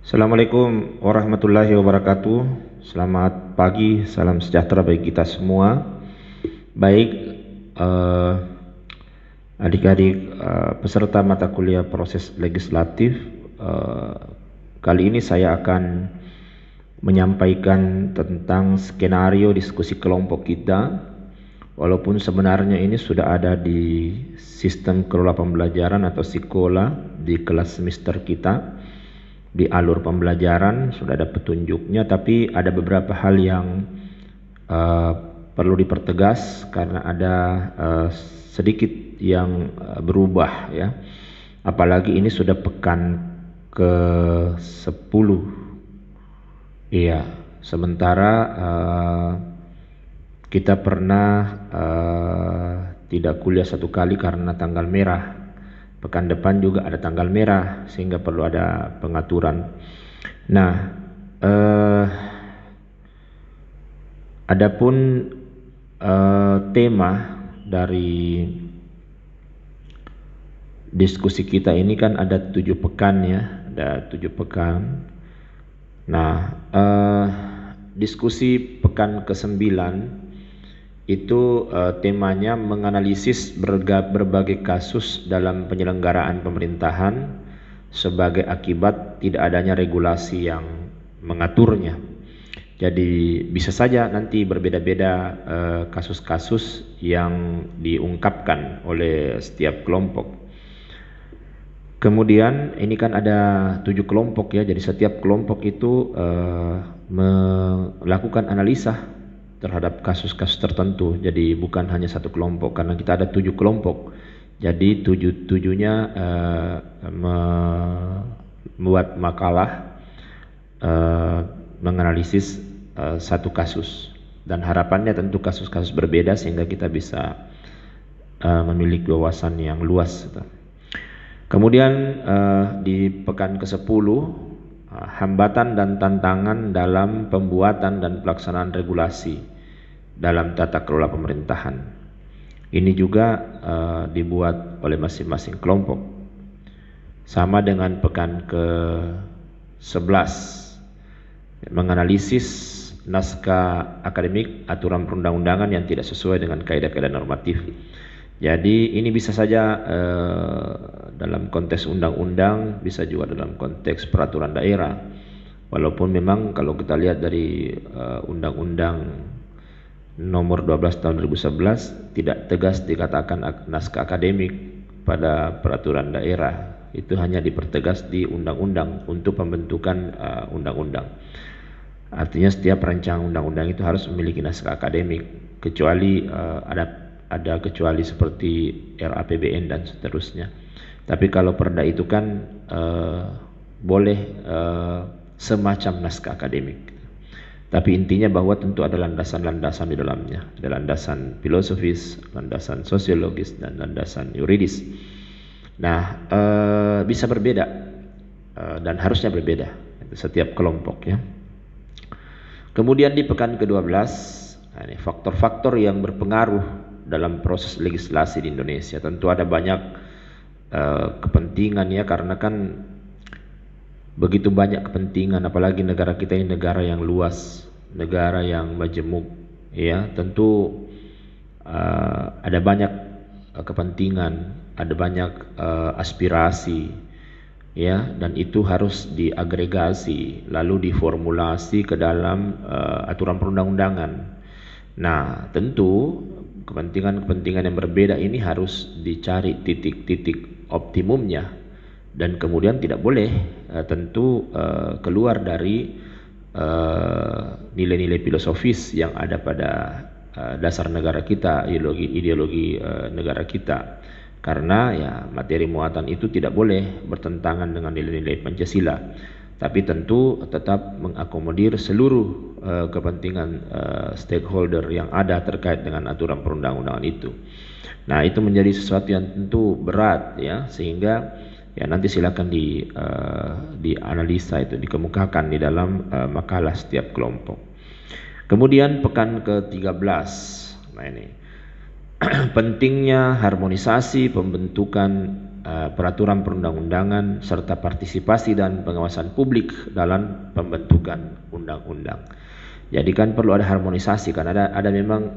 Assalamualaikum warahmatullahi wabarakatuh. Selamat pagi, salam sejahtera bagi kita semua. Baik, adik-adik peserta mata kuliah proses legislatif, kali ini saya akan menyampaikan tentang skenario diskusi kelompok kita. Walaupun sebenarnya ini sudah ada di sistem kelola pembelajaran atau Sikola di kelas semester kita. Di alur pembelajaran sudah ada petunjuknya, tapi ada beberapa hal yang perlu dipertegas karena ada sedikit yang berubah ya. Apalagi ini sudah pekan ke-10. Iya, sementara kita pernah tidak kuliah satu kali karena tanggal merah. Pekan depan juga ada tanggal merah, sehingga perlu ada pengaturan. Nah, adapun tema dari diskusi kita ini kan ada 7 pekan ya, ada 7 pekan. Nah, diskusi pekan ke-9 itu temanya menganalisis berbagai kasus dalam penyelenggaraan pemerintahan sebagai akibat tidak adanya regulasi yang mengaturnya. Jadi bisa saja nanti berbeda-beda kasus-kasus yang diungkapkan oleh setiap kelompok. Kemudian ini kan ada 7 kelompok ya, jadi setiap kelompok itu melakukan analisa terhadap kasus-kasus tertentu. Jadi bukan hanya satu kelompok, karena kita ada 7 kelompok. Jadi tujuhnya membuat makalah menganalisis satu kasus, dan harapannya tentu kasus-kasus berbeda sehingga kita bisa memiliki wawasan yang luas. Kemudian di pekan ke-10 hambatan dan tantangan dalam pembuatan dan pelaksanaan regulasi dalam tata kelola pemerintahan. Ini juga dibuat oleh masing-masing kelompok. Sama dengan pekan ke-11, menganalisis naskah akademik aturan perundang-undangan yang tidak sesuai dengan kaidah-kaidah normatif. Jadi ini bisa saja dalam konteks undang-undang, bisa juga dalam konteks peraturan daerah. Walaupun memang kalau kita lihat dari undang-undang nomor 12 tahun 2011 tidak tegas dikatakan naskah akademik pada peraturan daerah. Itu hanya dipertegas di undang-undang untuk pembentukan undang-undang. Artinya setiap rancangan undang-undang itu harus memiliki naskah akademik, kecuali ada kecuali seperti RAPBN dan seterusnya. Tapi kalau perda itu kan boleh semacam naskah akademik. Tapi intinya bahwa tentu ada landasan-landasan di dalamnya. Ada landasan filosofis, landasan sosiologis, dan landasan yuridis. Nah, bisa berbeda dan harusnya berbeda setiap kelompok ya. Kemudian di pekan ke-12, ini faktor-faktor yang berpengaruh dalam proses legislasi di Indonesia. Tentu ada banyak kepentingan ya, karena kan begitu banyak kepentingan, apalagi negara kita ini negara yang luas, negara yang majemuk ya. Tentu ada banyak kepentingan, ada banyak aspirasi ya, dan itu harus diagregasi lalu diformulasi ke dalam aturan perundang-undangan. Nah, tentu kepentingan-kepentingan yang berbeda ini harus dicari titik-titik optimumnya, dan kemudian tidak boleh tentu keluar dari nilai-nilai filosofis yang ada pada dasar negara kita, ideologi negara kita. Karena ya materi muatan itu tidak boleh bertentangan dengan nilai-nilai Pancasila, tapi tentu tetap mengakomodir seluruh kepentingan stakeholder yang ada terkait dengan aturan perundang-undangan itu. Nah, itu menjadi sesuatu yang tentu berat ya, sehingga ya nanti silakan dianalisa, itu dikemukakan di dalam makalah setiap kelompok. Kemudian pekan ke-13, nah ini pentingnya harmonisasi pembentukan peraturan perundang-undangan serta partisipasi dan pengawasan publik dalam pembentukan undang-undang. Jadi kan perlu ada harmonisasi, kan ada memang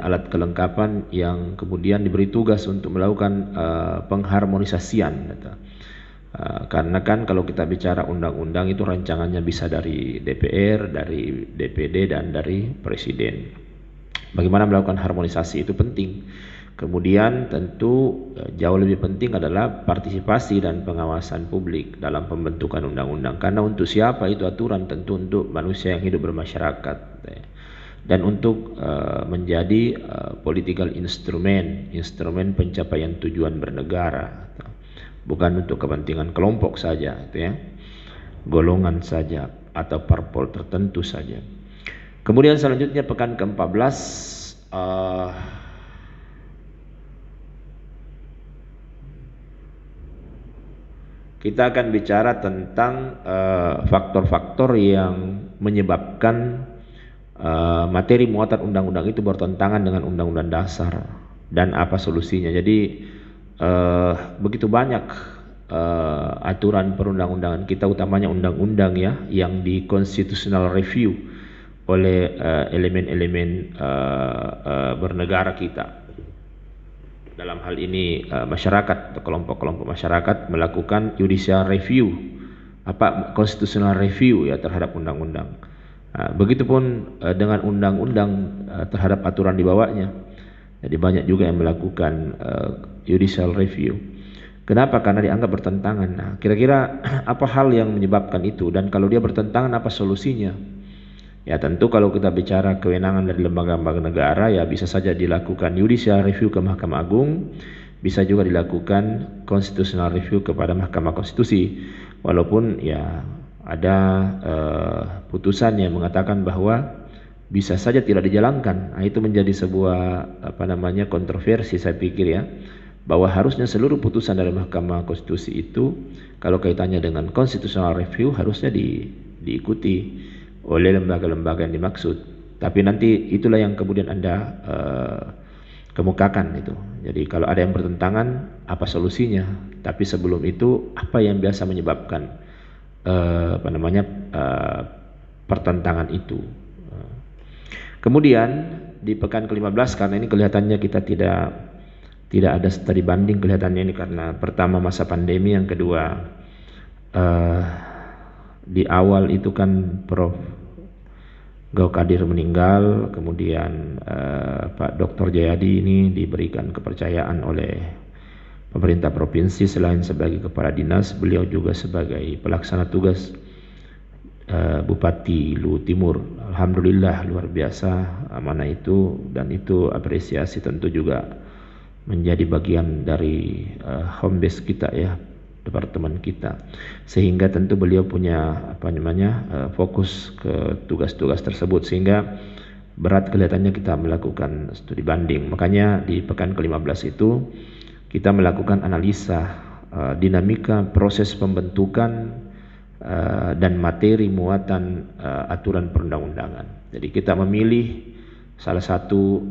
alat kelengkapan yang kemudian diberi tugas untuk melakukan pengharmonisasian. Karena kan kalau kita bicara undang-undang itu rancangannya bisa dari DPR, dari DPD dan dari Presiden. Bagaimana melakukan harmonisasi itu penting. Kemudian tentu jauh lebih penting adalah partisipasi dan pengawasan publik dalam pembentukan undang-undang. Karena untuk siapa itu aturan? Tentu untuk manusia yang hidup bermasyarakat. Dan untuk menjadi political instrumen pencapaian tujuan bernegara. Bukan untuk kepentingan kelompok saja, golongan saja atau parpol tertentu saja. Kemudian selanjutnya pekan ke-14 kita akan bicara tentang faktor-faktor yang menyebabkan materi muatan undang-undang itu bertentangan dengan undang-undang dasar dan apa solusinya. Jadi begitu banyak aturan perundang-undangan kita, utamanya undang-undang ya, yang di constitutional review oleh elemen-elemen bernegara kita. Dalam hal ini masyarakat atau kelompok-kelompok masyarakat melakukan judicial review, constitutional review ya terhadap undang-undang. Begitupun dengan undang-undang terhadap aturan di bawahnya. Jadi banyak juga yang melakukan judicial review. Kenapa? Karena dianggap bertentangan. Nah, kira-kira apa hal yang menyebabkan itu, dan kalau dia bertentangan apa solusinya? Ya tentu kalau kita bicara kewenangan dari lembaga-lembaga negara, ya bisa saja dilakukan judicial review ke Mahkamah Agung, bisa juga dilakukan constitutional review kepada Mahkamah Konstitusi. Walaupun ya ada putusan yang mengatakan bahwa bisa saja tidak dijalankan. Nah, itu menjadi sebuah kontroversi saya pikir ya, bahwa harusnya seluruh putusan dari Mahkamah Konstitusi itu kalau kaitannya dengan constitutional review harusnya diikuti oleh lembaga-lembaga yang dimaksud. Tapi nanti itulah yang kemudian Anda kemukakan itu. Jadi kalau ada yang bertentangan, apa solusinya? Tapi sebelum itu, apa yang biasa menyebabkan pertentangan itu? Kemudian di pekan ke-15, karena ini kelihatannya kita tidak ada studi banding kelihatannya ini, karena pertama masa pandemi, yang kedua di awal itu kan Prof. Gaukadir meninggal, kemudian Pak Dr. Jayadi ini diberikan kepercayaan oleh pemerintah provinsi. Selain sebagai kepala dinas, beliau juga sebagai pelaksana tugas Bupati Luwu Timur. Alhamdulillah luar biasa amanah itu, dan itu apresiasi tentu juga menjadi bagian dari home base kita ya, departemen kita, sehingga tentu beliau punya fokus ke tugas-tugas tersebut, sehingga berat kelihatannya kita melakukan studi banding. Makanya di pekan ke-15 itu kita melakukan analisa dinamika proses pembentukan dan materi muatan aturan perundang-undangan. Jadi kita memilih salah satu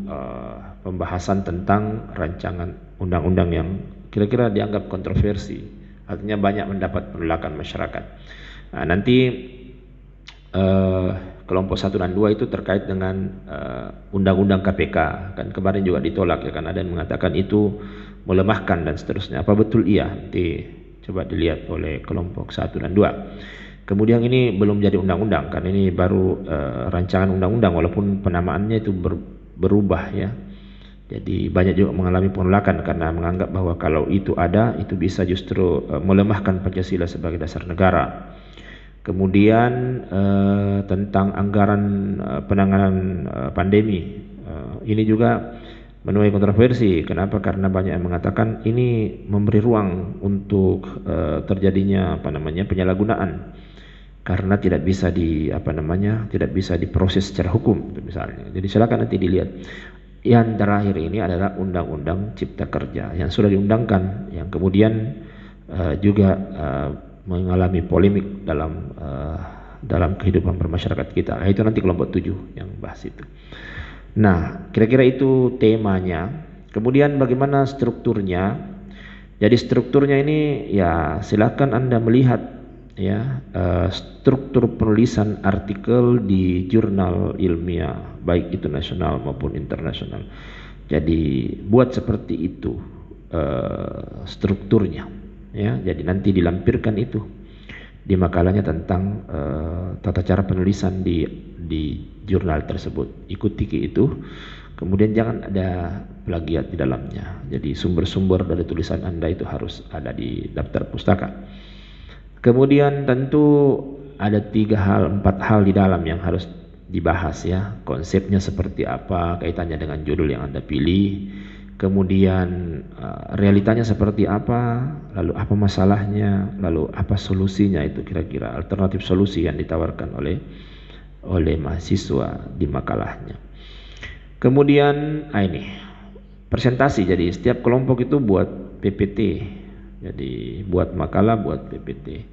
pembahasan tentang rancangan undang-undang yang kira-kira dianggap kontroversi, artinya banyak mendapat penolakan masyarakat. Nah, nanti kelompok 1 dan 2 itu terkait dengan undang-undang KPK, kan kemarin juga ditolak ya, kan ada yang mengatakan itu melemahkan dan seterusnya. Apa betul? Iya, nanti coba dilihat oleh kelompok 1 dan 2. Kemudian ini belum jadi undang-undang, kan ini baru rancangan undang-undang, walaupun penamaannya itu berubah ya. Jadi banyak juga mengalami penolakan karena menganggap bahwa kalau itu ada, itu bisa justru melemahkan Pancasila sebagai dasar negara. Kemudian tentang anggaran penanganan pandemi, ini juga menuai kontroversi. Kenapa? Karena banyak yang mengatakan ini memberi ruang untuk terjadinya penyalahgunaan, karena tidak bisa tidak bisa diproses secara hukum misalnya. Jadi silakan nanti dilihat. Yang terakhir ini adalah Undang-Undang Cipta Kerja yang sudah diundangkan, yang kemudian juga mengalami polemik dalam kehidupan bermasyarakat kita. Nah, itu nanti kelompok 7 yang bahas itu. Nah, kira-kira itu temanya. Kemudian bagaimana strukturnya? Jadi strukturnya ini ya silakan Anda melihat ya struktur penulisan artikel di jurnal ilmiah baik itu nasional maupun internasional. Jadi buat seperti itu strukturnya ya. Jadi nanti dilampirkan itu di makalahnya tentang tata cara penulisan di jurnal tersebut. Ikuti itu. Kemudian jangan ada plagiat di dalamnya. Jadi sumber-sumber dari tulisan Anda itu harus ada di daftar pustaka. Kemudian tentu ada 4 hal di dalam yang harus dibahas ya. Konsepnya seperti apa, kaitannya dengan judul yang Anda pilih. Kemudian realitanya seperti apa, lalu apa masalahnya, lalu apa solusinya, itu kira-kira alternatif solusi yang ditawarkan oleh mahasiswa di makalahnya. Kemudian ini presentasi. Jadi setiap kelompok itu buat PPT. Jadi buat makalah, buat PPT.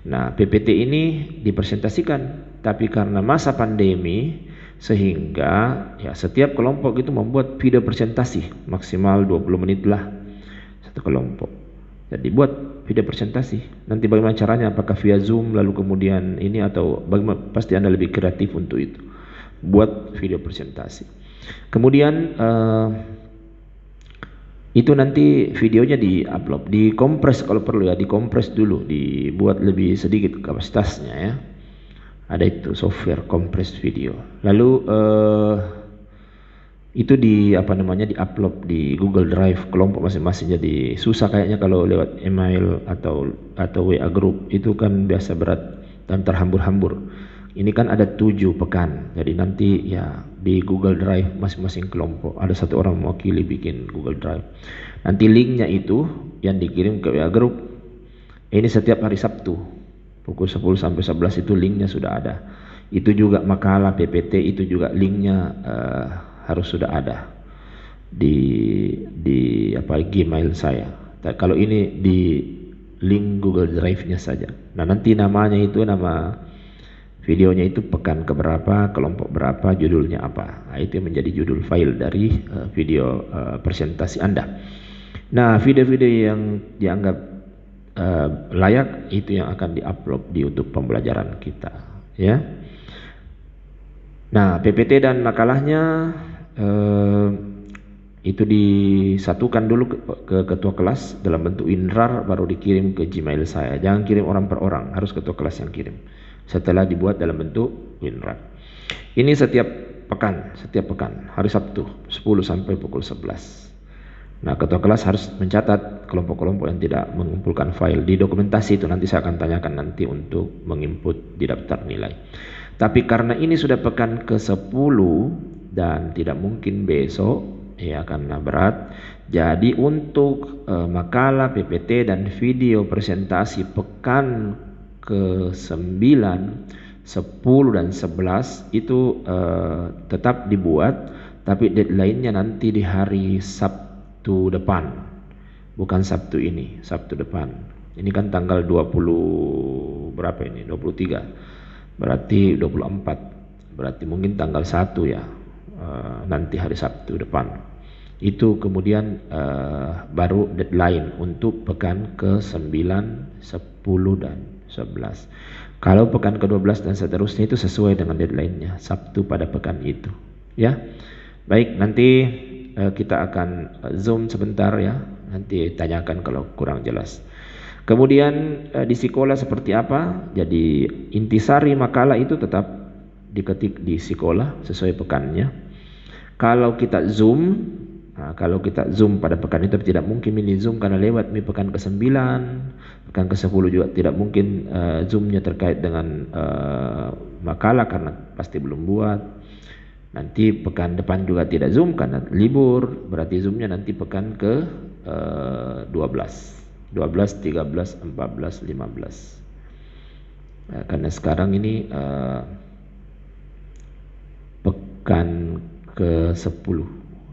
Nah, PPT ini dipresentasikan, tapi karena masa pandemi sehingga ya setiap kelompok itu membuat video presentasi maksimal 20 menit lah satu kelompok. Jadi buat video presentasi. Nanti bagaimana caranya, apakah via Zoom lalu kemudian ini atau bagaimana, pasti Anda lebih kreatif untuk itu. Buat video presentasi. Kemudian itu nanti videonya di-upload, dikompres kalau perlu ya, dikompres dulu, dibuat lebih sedikit kapasitasnya ya. Ada itu software kompres video. Lalu itu di-upload di Google Drive kelompok masing-masing. Jadi susah kayaknya kalau lewat email atau WA group, itu kan biasa berat dan terhambur-hambur. Ini kan ada 7 pekan, jadi nanti ya di Google Drive masing-masing kelompok ada 1 orang mewakili bikin Google Drive. Nanti linknya itu yang dikirim ke WA Group. Ini setiap hari Sabtu pukul 10 sampai 11 itu linknya sudah ada. Itu juga makalah PPT itu juga linknya harus sudah ada di Gmail saya. Kalau ini di link Google Drive-nya saja. Nah, nanti namanya itu videonya itu pekan keberapa, kelompok berapa, judulnya apa. Nah, itu yang menjadi judul file dari video presentasi Anda. Nah, video-video yang dianggap layak itu yang akan diupload di YouTube pembelajaran kita, ya. Nah, PPT dan makalahnya itu disatukan dulu ke ketua kelas dalam bentuk WinRAR, baru dikirim ke Gmail saya. Jangan kirim orang per orang, harus ketua kelas yang kirim. Setelah dibuat dalam bentuk WinRAR. Ini setiap pekan, hari Sabtu 10 sampai pukul 11. Nah, ketua kelas harus mencatat kelompok-kelompok yang tidak mengumpulkan file di dokumentasi itu. Nanti saya akan tanyakan nanti untuk menginput di daftar nilai. Tapi karena ini sudah pekan ke-10 dan tidak mungkin besok ya karena berat. Jadi untuk makalah, PPT dan video presentasi pekan ke-9, 10 dan 11 itu tetap dibuat, tapi deadline-nya nanti di hari Sabtu depan. Bukan Sabtu ini, Sabtu depan. Ini kan tanggal 20 berapa ini? 23. Berarti 24. Berarti mungkin tanggal 1 ya. Nanti hari Sabtu depan. Itu kemudian baru deadline untuk pekan ke-9, 10 dan 11. Kalau pekan ke-12 dan seterusnya itu sesuai dengan deadline-nya, Sabtu pada pekan itu. Ya. Baik, nanti kita akan Zoom sebentar ya. Nanti tanyakan kalau kurang jelas. Kemudian di sekolah seperti apa? Jadi intisari makalah itu tetap diketik di sekolah sesuai pekannya. Kalau kita Zoom pada pekan itu tidak mungkin mini Zoom karena lewat pekan ke-9, pekan ke-10 juga tidak mungkin Zoom-nya terkait dengan makalah karena pasti belum buat. Nanti pekan depan juga tidak Zoom karena libur, berarti Zoom-nya nanti pekan ke-12, 12, 13, 14, 15. Karena sekarang ini pekan ke-10.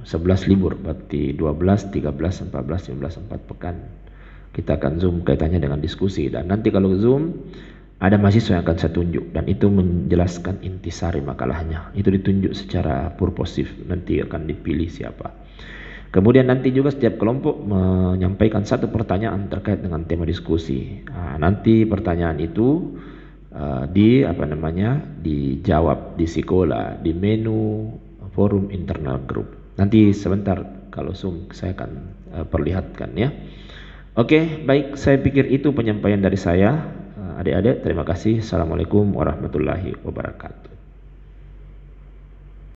11 libur, berarti 12, 13, 14, 15, 4 pekan. Kita akan Zoom kaitannya dengan diskusi. Dan nanti kalau Zoom, ada mahasiswa yang akan saya tunjuk. Dan itu menjelaskan intisari makalahnya. Itu ditunjuk secara purposif, nanti akan dipilih siapa. Kemudian nanti juga setiap kelompok menyampaikan satu pertanyaan terkait dengan tema diskusi. Nah, nanti pertanyaan itu dijawab di sekolah, di menu forum internal group. Nanti sebentar kalau Zoom saya akan perlihatkan ya. Oke, baik, saya pikir itu penyampaian dari saya. Adik-adik, terima kasih. Assalamualaikum warahmatullahi wabarakatuh.